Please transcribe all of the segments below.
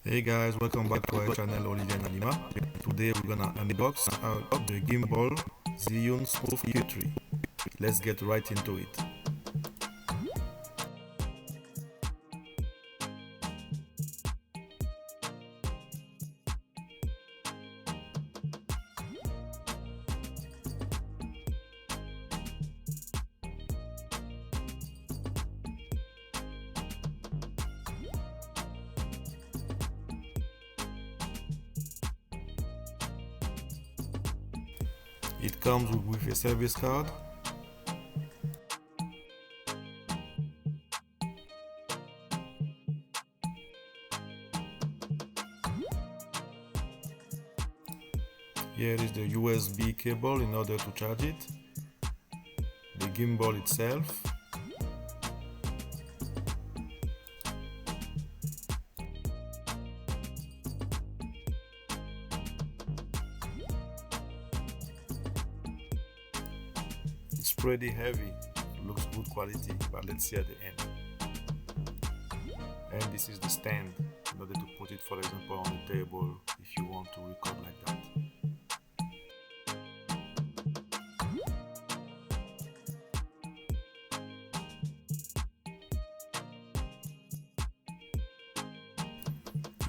Hey guys, welcome back to our channel Olivier and Alima. Today we're gonna unbox the Gimbal Zhiyun Smooth Q3. Let's get right into it. It comes with a service card. Here is the USB cable in order to charge it. The gimbal itself. It's pretty heavy, looks good quality, but let's see at the end. And this is the stand in order to put it, for example, on the table if you want to record like that.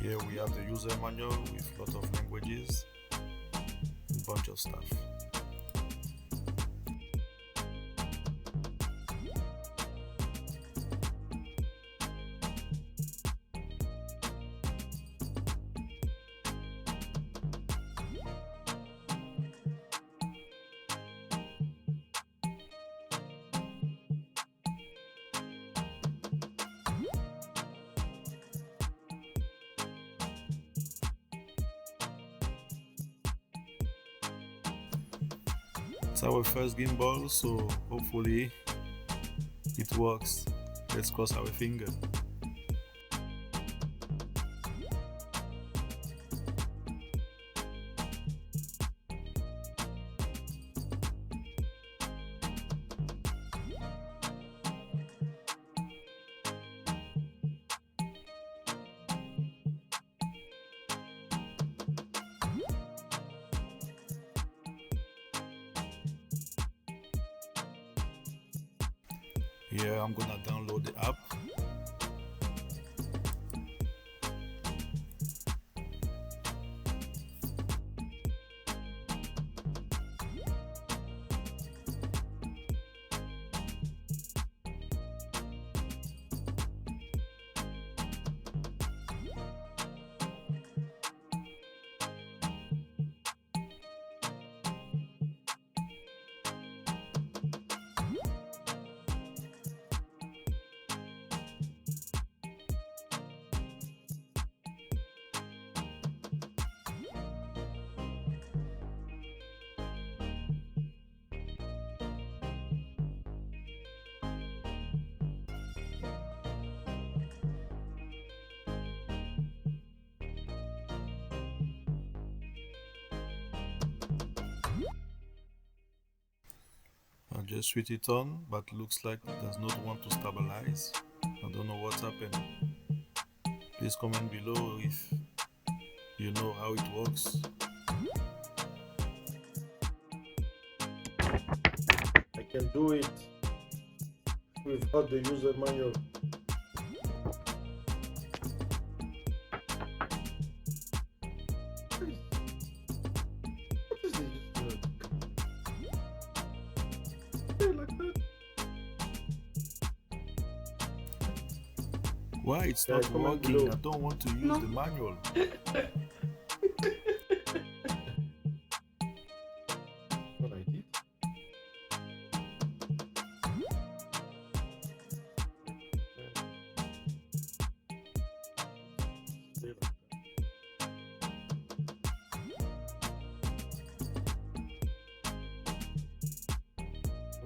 Here we have the user manual with a lot of languages, a bunch of stuff. It's our first gimbal, so hopefully it works. Let's cross our finger. Here I'm gonna download the app. I just switch it on, but looks like it does not want to stabilize. I don't know what's happened. Please comment below if you know how it works. I can do it without the user manual. What is this? Like that? Why it's Yeah, not comment working? below. I don't want to use the manual. What I did? Stay like that.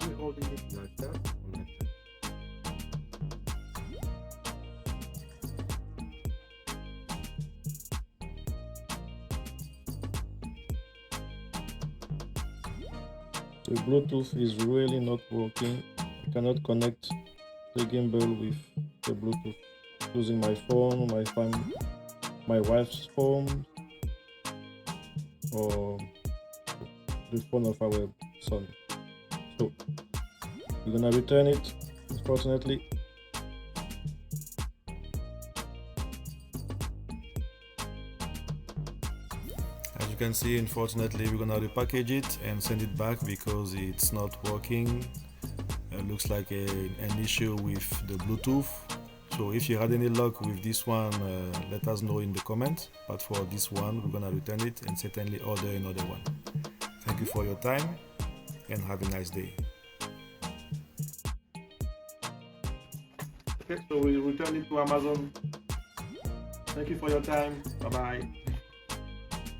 Are we holding it like that or like that? The Bluetooth is really not working. I cannot connect the gimbal with the Bluetooth using my phone, my my wife's phone or the phone of our son. So we're gonna return it, unfortunately. As you can see, unfortunately, we're gonna repackage it and send it back because it's not working. It looks like an issue with the Bluetooth. So if you had any luck with this one, let us know in the comments. But for this one, we're gonna return it and certainly order another one. Thank you for your time and have a nice day. Okay, so we return it to Amazon. Thank you for your time. Bye bye.